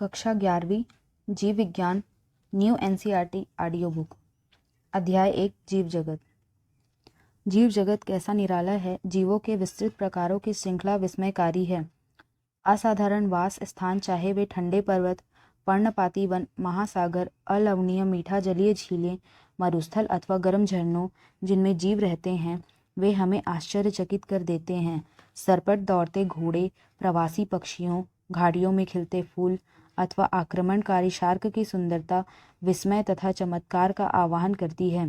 कक्षा 11वीं जीव विज्ञान न्यू एनसीईआरटी ऑडियो बुक। अध्याय 1 जीव जगत। जीव जगत कैसा निराला है। जीवों के विस्तृत प्रकारों की श्रृंखला विस्मयकारी है। असाधारण वास स्थान, चाहे वे ठंडे पर्वत, पर्णपाती वन, महासागर, अलवणीय मीठा जलीय झीलें, मरुस्थल अथवा गर्म झरनों जिनमें जीव रहते हैं, वे हमें आश्चर्यचकित कर देते हैं। सरपट दौड़ते घोड़े, प्रवासी पक्षियों, घाटियों में खिलते फूल अथवा आक्रमणकारी शार्क की सुंदरता विस्मय तथा चमत्कार का आवाहन करती है।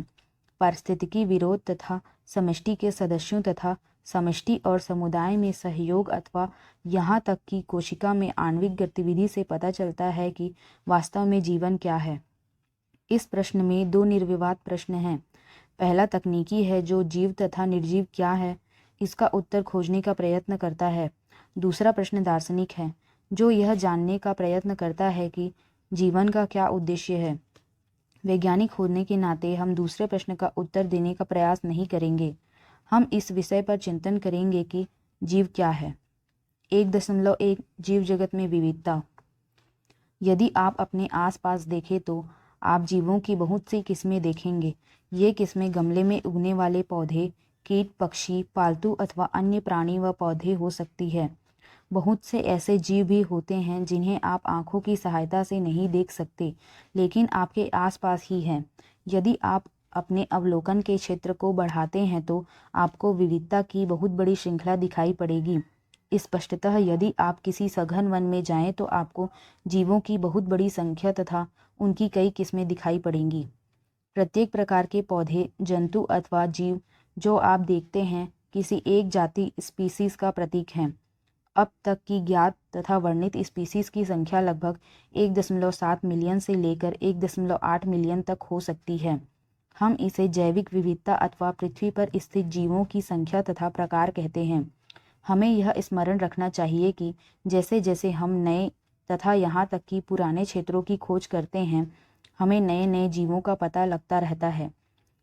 पारिस्थितिकी विरोध तथा समष्टि के सदस्यों तथा समष्टि और समुदाय में सहयोग अथवा यहाँ तक कि कोशिका में आणविक गतिविधि से पता चलता है कि वास्तव में जीवन क्या है। इस प्रश्न में दो निर्विवाद प्रश्न हैं। पहला तकनीकी है, जो जीव तथा निर्जीव क्या है, इसका उत्तर खोजने का प्रयत्न करता है। दूसरा प्रश्न दार्शनिक है, जो यह जानने का प्रयत्न करता है कि जीवन का क्या उद्देश्य है। वैज्ञानिक होने के नाते हम दूसरे प्रश्न का उत्तर देने का प्रयास नहीं करेंगे। हम इस विषय पर चिंतन करेंगे कि जीव क्या है। 1.1 जीव जगत में विविधता। यदि आप अपने आसपास देखें तो आप जीवों की बहुत सी किस्में देखेंगे। ये किस्में गमले में उगने वाले पौधे, कीट, पक्षी, पालतू अथवा अन्य प्राणी व पौधे हो सकती है। बहुत से ऐसे जीव भी होते हैं जिन्हें आप आंखों की सहायता से नहीं देख सकते, लेकिन आपके आसपास ही हैं। यदि आप अपने अवलोकन के क्षेत्र को बढ़ाते हैं तो आपको विविधता की बहुत बड़ी श्रृंखला दिखाई पड़ेगी। स्पष्टतः यदि आप किसी सघन वन में जाएं तो आपको जीवों की बहुत बड़ी संख्या तथा उनकी कई किस्में दिखाई पड़ेंगी। प्रत्येक प्रकार के पौधे, जंतु अथवा जीव जो आप देखते हैं किसी एक जाति स्पीसीज का प्रतीक हैं। अब तक की ज्ञात तथा वर्णित स्पीसीज की संख्या लगभग 1.7 मिलियन से लेकर 1.8 मिलियन तक हो सकती है। हम इसे जैविक विविधता अथवा पृथ्वी पर स्थित जीवों की संख्या तथा प्रकार कहते हैं। हमें यह स्मरण रखना चाहिए कि जैसे जैसे हम नए तथा यहाँ तक कि पुराने क्षेत्रों की खोज करते हैं, हमें नए नए जीवों का पता लगता रहता है।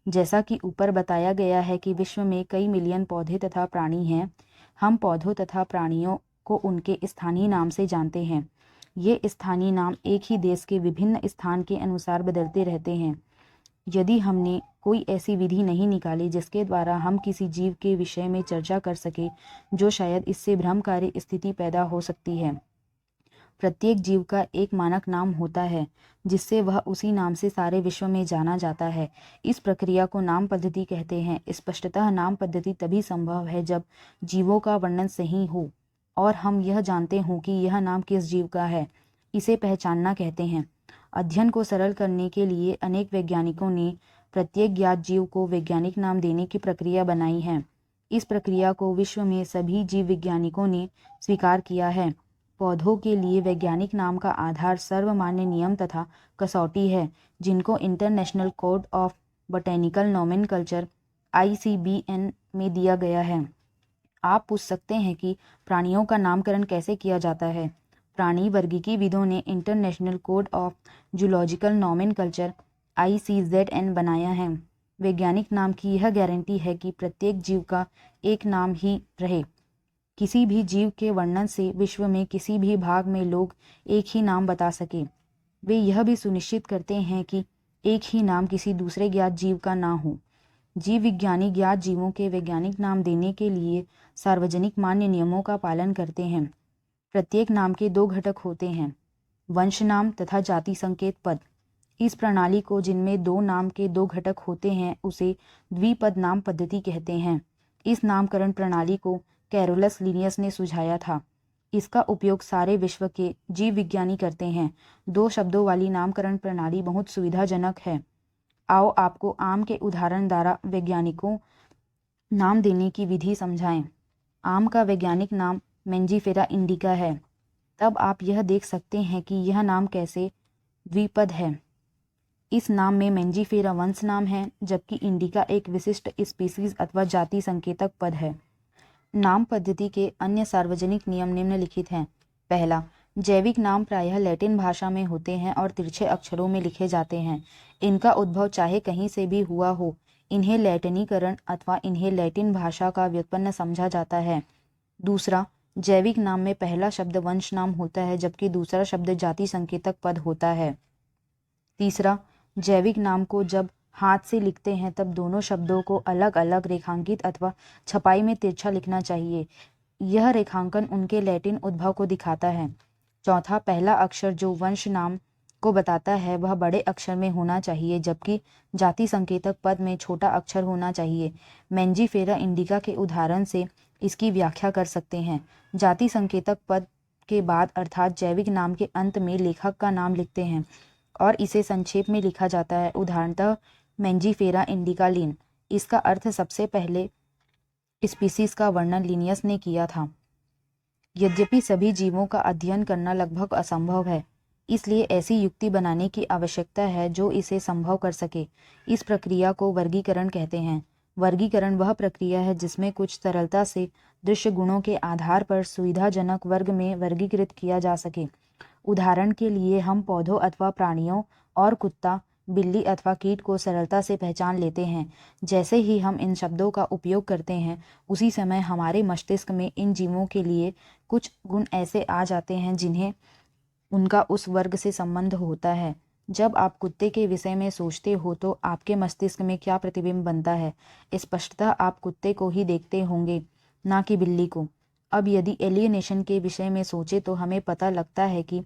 जैसा कि ऊपर बताया गया है कि विश्व में कई मिलियन पौधे तथा प्राणी हैं। हम पौधों तथा प्राणियों को उनके स्थानीय नाम से जानते हैं। ये स्थानीय नाम एक ही देश के विभिन्न स्थान के अनुसार बदलते रहते हैं। यदि हमने कोई ऐसी विधि नहीं निकाली जिसके द्वारा हम किसी जीव के विषय में चर्चा कर सके, जो शायद इससे भ्रमकारी स्थिति पैदा हो सकती है। प्रत्येक जीव का एक मानक नाम होता है जिससे वह उसी नाम से सारे विश्व में जाना जाता है। इस प्रक्रिया को नाम पद्धति कहते हैं। स्पष्टतः नाम पद्धति तभी संभव है जब जीवों का वर्णन सही हो और हम यह जानते हों कि यह नाम किस जीव का है। इसे पहचानना कहते हैं। अध्ययन को सरल करने के लिए अनेक वैज्ञानिकों ने प्रत्येक ज्ञात जीव को वैज्ञानिक नाम देने की प्रक्रिया बनाई है। इस प्रक्रिया को विश्व में सभी जीव वैज्ञानिकों ने स्वीकार किया है। पौधों के लिए वैज्ञानिक नाम का आधार सर्वमान्य नियम तथा कसौटी है, जिनको international code of botanical nomenclature ICBN में दिया गया है। आप पूछ सकते हैं कि प्राणियों का नामकरण कैसे किया जाता है। प्राणी वर्गीकीविदों ने international code of zoological nomenclature ICZN बनाया है। वैज्ञानिक नाम की यह गारंटी है कि प्रत्येक जीव का एक नाम ही रहे। किसी भी जीव के वर्णन से विश्व में किसी भी भाग में लोग एक ही नाम बता सके। वे यह भी सुनिश्चित करते हैं कि एक ही नाम किसी दूसरे ज्ञात जीव का ना हो। जीव विज्ञानी ज्ञात जीवों के वैज्ञानिक नाम देने के लिए सार्वजनिक मान्य नियमों का पालन करते हैं। प्रत्येक नाम के दो घटक होते हैं, वंश नाम तथा जाति संकेत पद। इस प्रणाली को, जिनमें दो नाम के दो घटक होते हैं, उसे द्विपद नाम पद्धति कहते हैं। इस नामकरण प्रणाली को कैरोलस लिनियस ने सुझाया था। इसका उपयोग सारे विश्व के जीव विज्ञानी करते हैं। दो शब्दों वाली नामकरण प्रणाली बहुत सुविधाजनक है। आओ आपको आम के उदाहरण द्वारा वैज्ञानिकों नाम देने की विधि समझाएं। आम का वैज्ञानिक नाम मेंजीफेरा इंडिका है। तब आप यह देख सकते हैं कि यह नाम कैसे द्विपद है। इस नाम में मेंजीफेरा वंश नाम है, जबकि इंडिका एक विशिष्ट स्पीसीज अथवा जाति संकेतक पद है। नाम पद्धति के अन्य सार्वजनिक नियम निम्नलिखित हैं। पहला, जैविक नाम प्रायः लैटिन भाषा में होते हैं और तिरछे अक्षरों में लिखे जाते हैं। इनका उद्भव चाहे कहीं से भी हुआ हो, इन्हें लैटिनीकरण अथवा इन्हें लैटिन भाषा का व्युत्पन्न समझा जाता है। दूसरा, जैविक नाम में पहला शब्द वंश नाम होता है जबकि दूसरा शब्द जाति संकेतक पद होता है। तीसरा, जैविक नाम को जब हाथ से लिखते हैं तब दोनों शब्दों को अलग अलग रेखांकित अथवा छपाई में तिरछा लिखना चाहिए। यह रेखांकन उनके लैटिन उद्भव को दिखाता है। चौथा, पहला अक्षर जो वंश नाम को बताता है वह बड़े अक्षर में होना चाहिए जबकि जाति संकेतक पद में छोटा अक्षर होना चाहिए। मैंजीफेरा इंडिका के उदाहरण से इसकी व्याख्या कर सकते हैं। जाति संकेतक पद के बाद अर्थात जैविक नाम के अंत में लेखक का नाम लिखते हैं और इसे संक्षेप में लिखा जाता है। उदाहरणतः मैंजीफेरा इंडिका लिन। इसका अर्थ सबसे पहले स्पीसीज का वर्णन लिनियस ने किया था। यद्यपि सभी जीवों का अध्ययन करना लगभग असंभव है, इसलिए ऐसी युक्ति बनाने की आवश्यकता है जो इसे संभव कर सके। इस प्रक्रिया को वर्गीकरण कहते हैं। वर्गीकरण वह प्रक्रिया है जिसमें कुछ सरलता से दृश्य गुणों के आधार पर सुविधाजनक वर्ग में वर्गीकृत किया जा सके। उदाहरण के लिए हम पौधों अथवा प्राणियों और कुत्ता, बिल्ली अथवा कीट को सरलता से पहचान लेते हैं। जैसे ही हम इन शब्दों का उपयोग करते हैं उसी समय हमारे मस्तिष्क में इन जीवों के लिए कुछ गुण ऐसे आ जाते हैं जिन्हें उनका उस वर्ग से संबंध होता है। जब आप कुत्ते के विषय में सोचते हो तो आपके मस्तिष्क में क्या प्रतिबिंब बनता है? स्पष्टतः आप कुत्ते को ही देखते होंगे, ना कि बिल्ली को। अब यदि एलियनेशन के विषय में सोचे तो हमें पता लगता है कि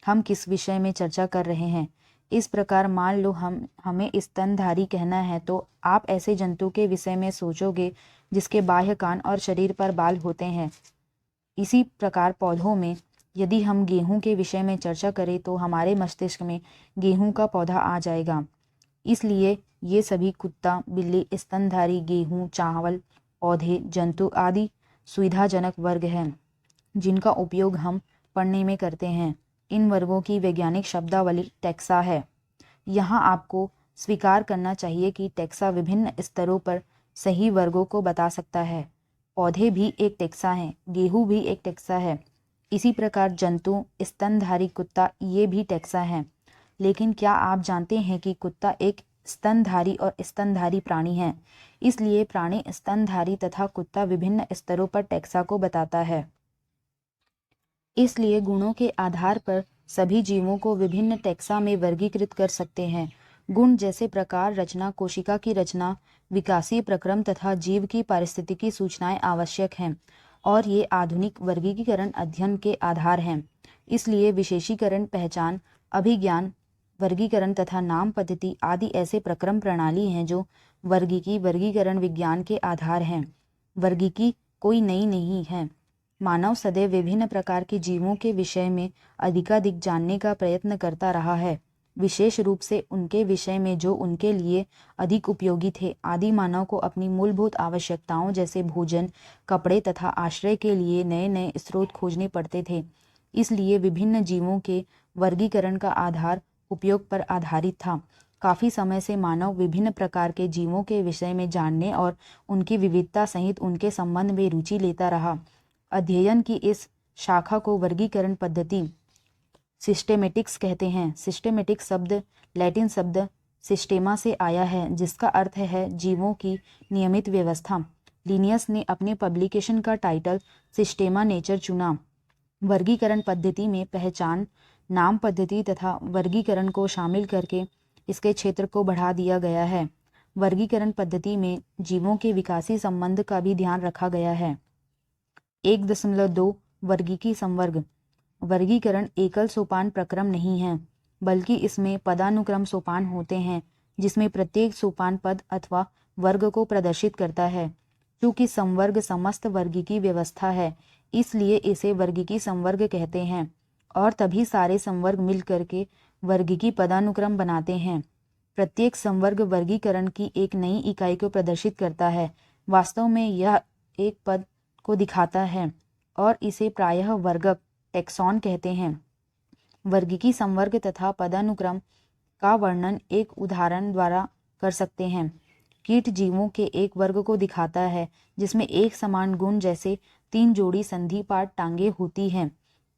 हम किस विषय में चर्चा कर रहे हैं। इस प्रकार मान लो हमें स्तनधारी कहना है तो आप ऐसे जंतु के विषय में सोचोगे जिसके बाह्य कान और शरीर पर बाल होते हैं। इसी प्रकार पौधों में यदि हम गेहूं के विषय में चर्चा करें तो हमारे मस्तिष्क में गेहूं का पौधा आ जाएगा। इसलिए ये सभी कुत्ता, बिल्ली, स्तनधारी, गेहूं, चावल, पौधे, जंतु आदि सुविधाजनक वर्ग हैं जिनका उपयोग हम पढ़ने में करते हैं। इन वर्गों की वैज्ञानिक शब्दावली टैक्सा है। यहाँ आपको स्वीकार करना चाहिए कि टैक्सा विभिन्न स्तरों पर सही वर्गों को बता सकता है। पौधे भी एक टैक्सा हैं, गेहूं भी एक टैक्सा है। इसी प्रकार जंतु, स्तनधारी कुत्ता ये भी टैक्सा हैं। लेकिन क्या आप जानते हैं कि कुत्ता एक स्तनधारी और स्तनधारी प्राणी है? इसलिए प्राणी स्तनधारी तथा कुत्ता विभिन्न स्तरों पर टैक्सा को बताता है। इसलिए गुणों के आधार पर सभी जीवों को विभिन्न टैक्सा में वर्गीकृत कर सकते हैं। गुण जैसे प्रकार, रचना, कोशिका की रचना, विकासीय प्रक्रम तथा जीव की पारिस्थितिकी सूचनाएं आवश्यक हैं और ये आधुनिक वर्गीकरण अध्ययन के आधार हैं। इसलिए विशेषीकरण, पहचान, अभिज्ञान, वर्गीकरण तथा नाम पद्धति आदि ऐसे प्रक्रम प्रणाली हैं जो वर्गीकरण विज्ञान के आधार हैं। वर्गीकी कोई नई नहीं है। मानव सदैव विभिन्न प्रकार के जीवों के विषय में अधिकाधिक जानने का प्रयत्न करता रहा है, विशेष रूप से उनके विषय में जो उनके लिए अधिक उपयोगी थे। आदि मानव को अपनी मूलभूत आवश्यकताओं जैसे भोजन, कपड़े तथा आश्रय के लिए नए नए स्रोत खोजने पड़ते थे। इसलिए विभिन्न जीवों के वर्गीकरण का आधार उपयोग पर आधारित था। काफी समय से मानव विभिन्न प्रकार के जीवों के विषय में जानने और उनकी विविधता सहित उनके संबंध में रुचि लेता रहा। अध्ययन की इस शाखा को वर्गीकरण पद्धति सिस्टेमेटिक्स कहते हैं। सिस्टेमेटिक शब्द लैटिन शब्द सिस्टेमा से आया है जिसका अर्थ है जीवों की नियमित व्यवस्था। लिनियस ने अपने पब्लिकेशन का टाइटल सिस्टेमा नेचर चुना। वर्गीकरण पद्धति में पहचान, नाम पद्धति तथा वर्गीकरण को शामिल करके इसके क्षेत्र को बढ़ा दिया गया है। वर्गीकरण पद्धति में जीवों के विकासी संबंध का भी ध्यान रखा गया है। 1.2 वर्गीकी संवर्ग। वर्गीकरण एकल सोपान प्रक्रम नहीं है, बल्कि इसमें पदानुक्रम सोपान होते हैं जिसमें प्रत्येक सोपान पद अथवा वर्ग को प्रदर्शित करता है। चूंकि संवर्ग समस्त वर्गीकी व्यवस्था है, इसलिए इसे वर्गीकी संवर्ग कहते हैं और तभी सारे संवर्ग मिल करके वर्गीकी पदानुक्रम बनाते हैं। प्रत्येक संवर्ग वर्गीकरण की एक नई इकाई को प्रदर्शित करता है। वास्तव में यह एक पद को दिखाता है और इसे प्रायः वर्गक टेक्सॉन कहते हैं। वर्गीकी संवर्ग तथा पदानुक्रम का वर्णन एक उदाहरण द्वारा कर सकते हैं। कीट जीवों के एक वर्ग को दिखाता है जिसमें एक समान गुण जैसे 3 जोड़ी संधि पाट टांगे होती हैं।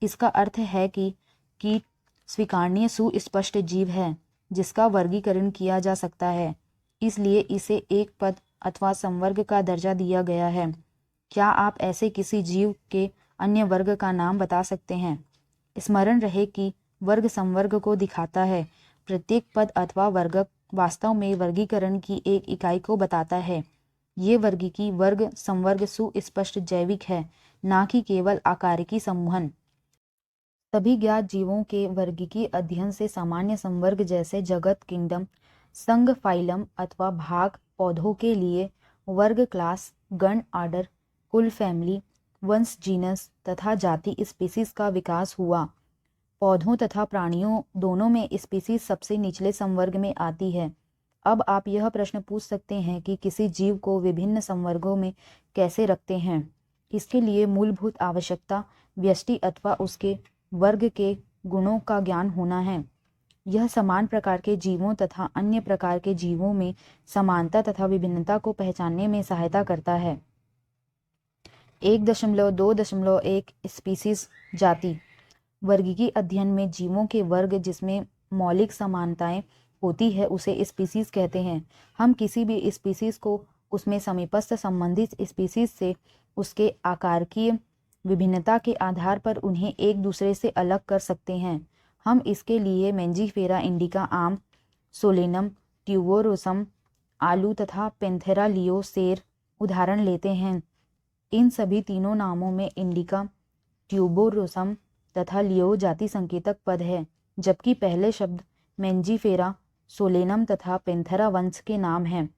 इसका अर्थ है कि कीट स्वीकारनीय सुस्पष्ट जीव है जिसका वर्गीकरण किया जा सकता है, इसलिए इसे एक पद अथवा संवर्ग का दर्जा दिया गया है। क्या आप ऐसे किसी जीव के अन्य वर्ग का नाम बता सकते हैं। स्मरण रहे कि वर्ग संवर्ग को दिखाता है। प्रत्येक पद अथवा वर्ग वास्तव में वर्गीकरण की एक इकाई को बताता है। ये वर्गीकी वर्ग संवर्ग सुस्पष्ट जैविक है, ना कि केवल आकारिकी सम्मोहन। सभी ज्ञात जीवों के वर्गीकी अध्ययन से सामान्य संवर्ग जैसे जगत, किंगडम, संघ, फाइलम अथवा भाग, पौधों के लिए वर्ग, क्लास, गण, आर्डर, कुल, फैमिली, वंश, जीनस तथा जाति, स्पीसीज का विकास हुआ। पौधों तथा प्राणियों दोनों में स्पीसीज सबसे निचले संवर्ग में आती है। अब आप यह प्रश्न पूछ सकते हैं कि किसी जीव को विभिन्न संवर्गों में कैसे रखते हैं। इसके लिए मूलभूत आवश्यकता व्यष्टि अथवा उसके वर्ग के गुणों का ज्ञान होना है। यह समान प्रकार के जीवों तथा अन्य प्रकार के जीवों में समानता तथा विभिन्नता को पहचानने में सहायता करता है। 1.2.1 स्पीसीज जाति। वर्गीकी अध्ययन में जीवों के वर्ग जिसमें मौलिक समानताएं होती है उसे स्पीसीज कहते हैं। हम किसी भी स्पीसीज को उसमें समीपस्थ संबंधित स्पीसीज से उसके आकारकीय विभिन्नता के आधार पर उन्हें एक दूसरे से अलग कर सकते हैं। हम इसके लिए मैंजीफेरा इंडिका आम, सोलेनम ट्यूबरोसम आलू तथा पेंथेरा लियो सेर उदाहरण लेते हैं। इन सभी तीनों नामों में इंडिका, ट्यूबरोसम तथा लियो जाति संकेतक पद है, जबकि पहले शब्द मैंजीफेरा, सोलेनम तथा पेंथेरा वंश के नाम हैं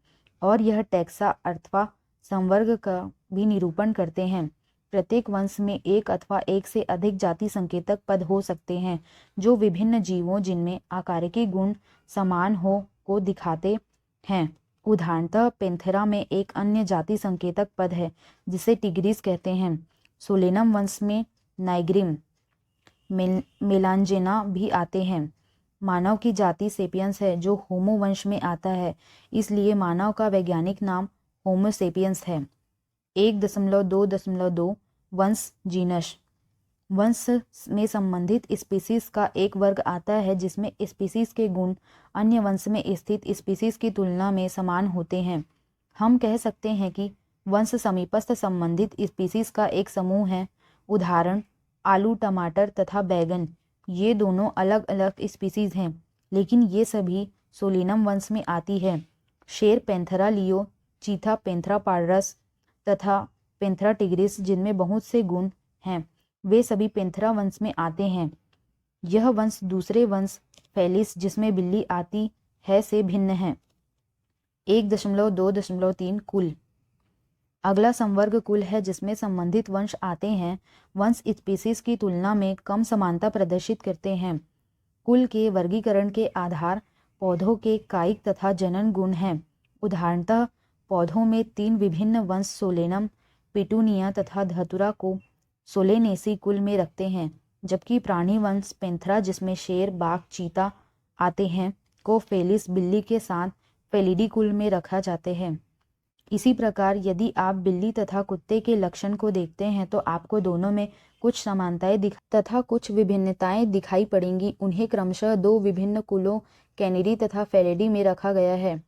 और यह टैक्सा अथवा संवर्ग का भी निरूपण करते हैं। प्रत्येक वंश में एक अथवा एक से अधिक जाति संकेतक पद हो सकते हैं जो विभिन्न जीवों जिनमें आकारिकी गुण समान हो को दिखाते हैं। उदाहरणतः पेंथेरा में एक अन्य जाति संकेतक पद है जिसे टिग्रिस कहते हैं। सोलेनम वंश में नाइग्रिम, मेलांजेना भी आते हैं। मानव की जाति सेपियंस है जो होमो वंश में आता है, इसलिए मानव का वैज्ञानिक नाम होमो सेपियंस है। 1.2.2 वंश जीनस। वंश में संबंधित स्पीसीज का एक वर्ग आता है जिसमें स्पीसीज के गुण अन्य वंश में स्थित स्पीसीज की तुलना में समान होते हैं। हम कह सकते हैं कि वंश समीपस्थ संबंधित स्पीसीज का एक समूह है। उदाहरण आलू, टमाटर तथा बैगन, ये दोनों अलग अलग स्पीसीज हैं, लेकिन ये सभी सोलिनम वंश में आती है। शेर पेंथेरा लियो, चीता पेंथेरा पार्डस तथा पेंथेरा टिग्रिस जिनमें बहुत से गुण हैं, वे सभी पेंथेरा वंश में आते हैं। यह वंश दूसरे वंश फेलिस जिसमें बिल्ली आती है से भिन्न है। 1.2.3 कुल। अगला संवर्ग कुल है जिसमें संबंधित वंश आते हैं। वंश स्पीसीज की तुलना में कम समानता प्रदर्शित करते हैं। कुल के वर्गीकरण के आधार पौधों के कायिक तथा जनन गुण हैं। उदाहरणतः पौधों में 3 विभिन्न वंश सोलेनम, पिटूनिया तथा धतुरा को सोलेनेसी कुल में रखते हैं, जबकि प्राणी वंश पेंथेरा जिसमें शेर, बाघ, चीता आते हैं को फेलिस बिल्ली के साथ फेलिडी कुल में रखा जाते हैं। इसी प्रकार यदि आप बिल्ली तथा कुत्ते के लक्षण को देखते हैं तो आपको दोनों में कुछ समानताएं तथा कुछ विभिन्नताएं दिखाई पड़ेंगी। उन्हें क्रमशः 2 विभिन्न कुलों कैनिडी तथा फेलिडी में रखा गया है।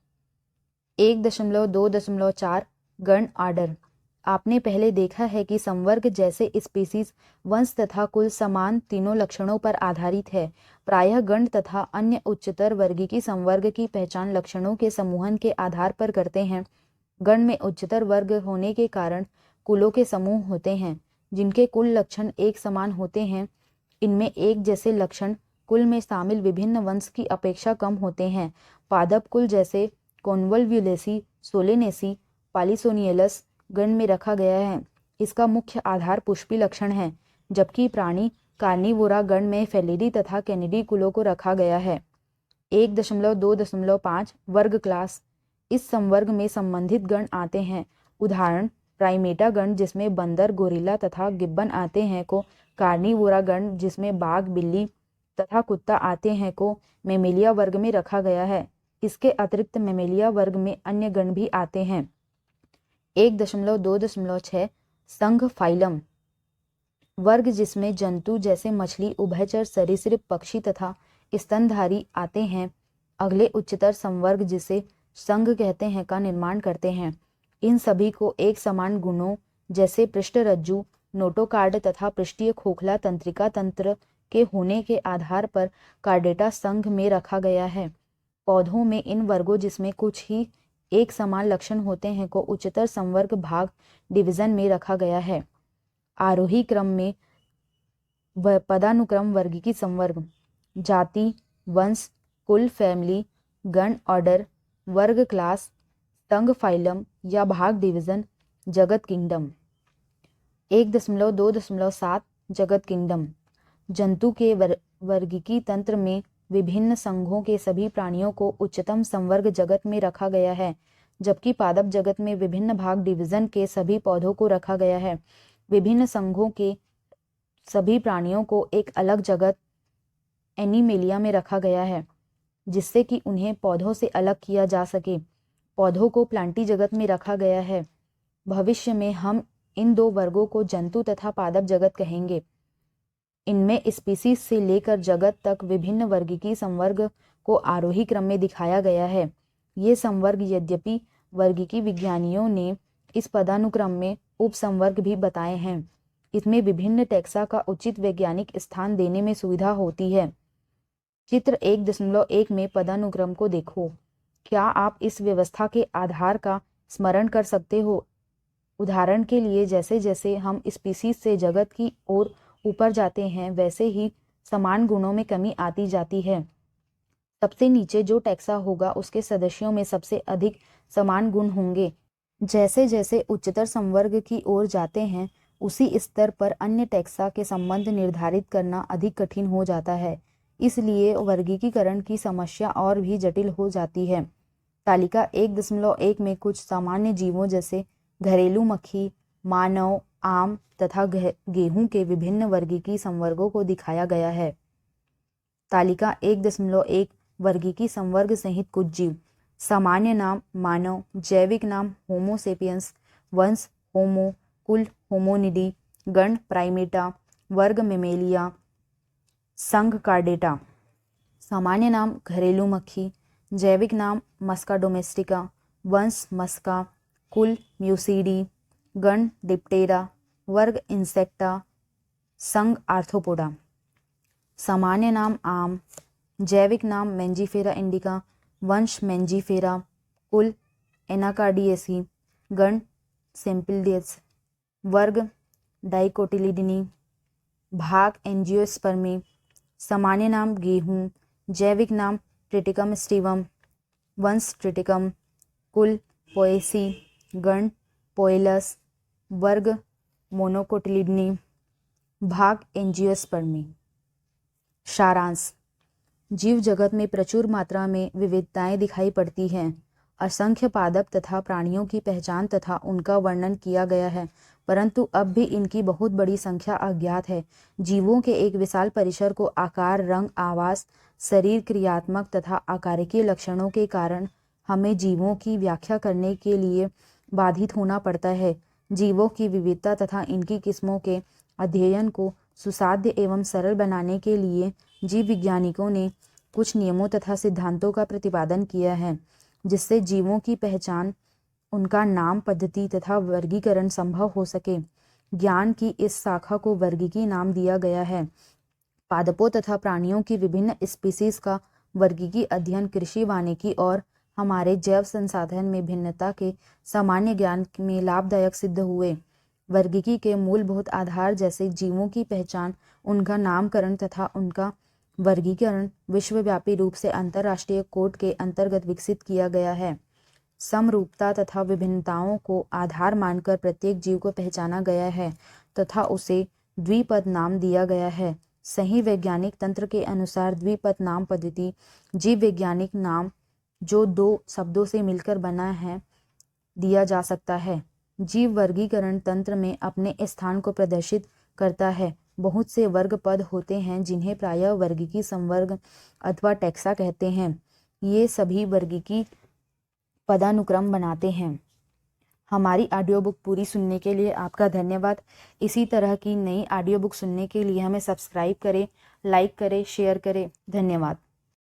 1.2.4 गण आर्डर। आपने पहले देखा है कि संवर्ग जैसे स्पीसीज, वंश तथा कुल समान तीनों लक्षणों पर आधारित है। प्रायः गण तथा अन्य उच्चतर वर्गीकी संवर्ग की पहचान लक्षणों के समूहन के आधार पर करते हैं। गण में उच्चतर वर्ग होने के कारण कुलों के समूह होते हैं जिनके कुल लक्षण एक समान होते हैं। इनमें एक जैसे लक्षण कुल में शामिल विभिन्न वंश की अपेक्षा कम होते हैं। पादप कुल जैसे कॉन्वोल्वुलेसी, सोलेनेसी, पॉलीसोनियलस गण में रखा गया है। इसका मुख्य आधार पुष्पी लक्षण है, जबकि प्राणी कार्निवोरा गण में फेलिडी तथा कैनिडी कुलों को रखा गया है। 1.2.5 वर्ग क्लास। इस संवर्ग में संबंधित गण आते हैं। उदाहरण प्राइमेटा गण जिसमें बंदर, गोरिल्ला तथा गिब्बन आते हैं को कार्निवोरा गण जिसमें बाघ, बिल्ली तथा कुत्ता आते हैं को मेमेलिया वर्ग में रखा गया है। इसके अतिरिक्त मेमेलिया वर्ग में अन्य गण भी आते हैं। 1.2.6 संघ फाइलम। वर्ग जिसमें जंतु जैसे मछली, उभयचर सरीसृप, पक्षी तथा स्तनधारी आते हैं। अगले उच्चतर संवर्ग जिसे संघ कहते हैं का निर्माण करते हैं। इन सभी को एक समान गुणों जैसे पृष्ठरज्जु, नोटोकार्ड तथा पृष्ठीय खोखला तंत्रिका तंत्र के होने के आधार पर कार्डेटा संघ में रखा गया है। पौधों में इन वर्गों जिसमें कुछ ही एक समान लक्षण होते हैं को उच्चतर संवर्ग भाग डिवीजन में रखा गया है। आरोही क्रम में पदानुक्रम वर्गीकी संवर्ग, जाति, वंश, कुल, फैमिली, गण, ऑर्डर, वर्ग, क्लास, संघ, फाइलम या भाग डिवीजन, जगत किंगडम। 1.2.7 जगत किंगडम। जंतु के वर्गीकी तंत्र में विभिन्न संघों के सभी प्राणियों को उच्चतम संवर्ग जगत में रखा गया है, जबकि पादप जगत में विभिन्न भाग डिवीजन के सभी पौधों को रखा गया है। विभिन्न संघों के सभी प्राणियों को एक अलग जगत एनिमेलिया में रखा गया है, जिससे कि उन्हें पौधों से अलग किया जा सके। पौधों को प्लांटी जगत में रखा गया है। भविष्य में हम इन दो वर्गों को जंतु तथा पादप जगत कहेंगे। इनमें स्पीसीज से लेकर जगत तक विभिन्न वर्गीकी संवर्ग को आरोही क्रम में दिखाया गया है। ये संवर्ग यद्यपि वर्गीकी विज्ञानियों ने इस पदानुक्रम में उपसंवर्ग भी बताए हैं, इसमें विभिन्न टैक्सा का उचित वैज्ञानिक स्थान देने में सुविधा होती है। चित्र 1.1 में पदानुक्रम को देखो। क्या आप इस व्यवस्था के आधार का स्मरण कर सकते हो? उदाहरण के लिए जैसे जैसे हम स्पीसीज से जगत की ओर ऊपर जाते हैं, वैसे ही समान गुणों में कमी आती जाती है। सबसे नीचे जो टैक्सा होगा उसके सदस्यों में सबसे अधिक समान गुण होंगे। जैसे जैसे उच्चतर संवर्ग की ओर जाते हैं, उसी स्तर पर अन्य टैक्सा के संबंध निर्धारित करना अधिक कठिन हो जाता है। इसलिए वर्गीकरण की समस्या और भी जटिल हो जाती है। तालिका 1.1 में कुछ सामान्य जीवों जैसे घरेलू मक्खी, मानव, आम तथा गेहूं के विभिन्न वर्गीकी संवर्गों को दिखाया गया है। तालिका 1.1 वर्गीकी संवर्ग सहित कुछ जीव। सामान्य नाम मानव, जैविक नाम होमो सेपियंस, वंश होमो, कुल होमोनिडी, गण प्राइमेटा, वर्ग मेमेलिया, संघ कार्डेटा। सामान्य नाम घरेलू मक्खी, जैविक नाम मस्का डोमेस्टिका, वंश मस्का, कुल म्यूसीडी, गण डिप्टेरा, वर्ग इंसेक्टा, संघ आर्थ्रोपोडा। सामान्य नाम आम, जैविक नाम मेंजीफेरा इंडिका, वंश मेंजीफेरा, कुल एनाकार्डियेसी, गण सिम्प्लिडियस, वर्ग डाइकोटिलिडनी, भाग एंजियोस्पर्मी। सामान्य नाम गेहूं, जैविक नाम ट्रिटिकम स्टीवम, वंश ट्रिटिकम, कुल पोएसी, गण पोएलस, वर्ग मोनोकोटिलिडनी, भाग एंजियोस्पर्मी। सारांश। जीव जगत में प्रचुर मात्रा में विविधताएं दिखाई पड़ती हैं। असंख्य पादप तथा प्राणियों की पहचान तथा उनका वर्णन किया गया है, परंतु अब भी इनकी बहुत बड़ी संख्या अज्ञात है। जीवों के एक विशाल परिसर को आकार, रंग, आवास, शरीर क्रियात्मक तथा आकारिकीय लक्षणों के कारण हमें जीवों की व्याख्या करने के लिए बाधित होना पड़ता है। जीवों की विविधता तथा इनकी किस्मों के अध्ययन को सुसाध्य एवं सरल बनाने के लिए जीव वैज्ञानिकों ने कुछ नियमों तथा सिद्धांतों का प्रतिपादन किया है, जिससे जीवों की पहचान, उनका नाम, पद्धति तथा वर्गीकरण संभव हो सके। ज्ञान की इस शाखा को वर्गीकी नाम दिया गया है। पादपों तथा प्राणियों की विभिन्न स्पीसीज का वर्गीकी अध्ययन कृषि, वानिकी और हमारे जैव संसाधन में भिन्नता के सामान्य ज्ञान में लाभदायक सिद्ध हुए। वर्गीकी के मूलभूत आधार जैसे जीवों की पहचान, उनका नामकरण तथा उनका वर्गीकरण विश्वव्यापी रूप से अंतर्राष्ट्रीय कोड के अंतर्गत विकसित किया गया है। समरूपता तथा विभिन्नताओं को आधार मानकर प्रत्येक जीव को पहचाना गया है तथा उसे द्विपद नाम दिया गया है। सही वैज्ञानिक तंत्र के अनुसार द्विपद नाम पद्धति जीव वैज्ञानिक नाम जो दो शब्दों से मिलकर बना है दिया जा सकता है। जीव वर्गीकरण तंत्र में अपने स्थान को प्रदर्शित करता है। बहुत से वर्ग पद होते हैं जिन्हें प्रायः वर्गीकी संवर्ग अथवा टैक्सा कहते हैं। ये सभी वर्गीकी पदानुक्रम बनाते हैं। हमारी ऑडियो बुक पूरी सुनने के लिए आपका धन्यवाद। इसी तरह की नई ऑडियो बुक सुनने के लिए हमें सब्सक्राइब करें, लाइक करें, शेयर करें। धन्यवाद।